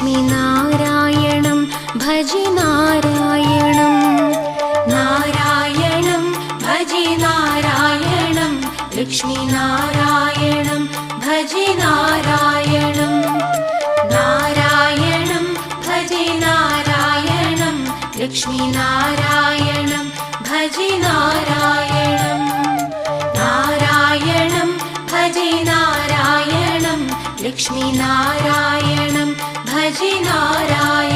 ലക്ഷ്മീനാരായണം bhaji നാരായണം. നാരായണം bhaji നാരായണം ലക്ഷ്മീനാരായണം bhaji നാരായണം. നാരായണം bhaji നാരായണം ലക്ഷ്മീനാരായണം bhaji നാരായണം. നാരായണം bhaji നാരായണം ലക്ഷ്മീനാരായണം bhaji നാരായണം.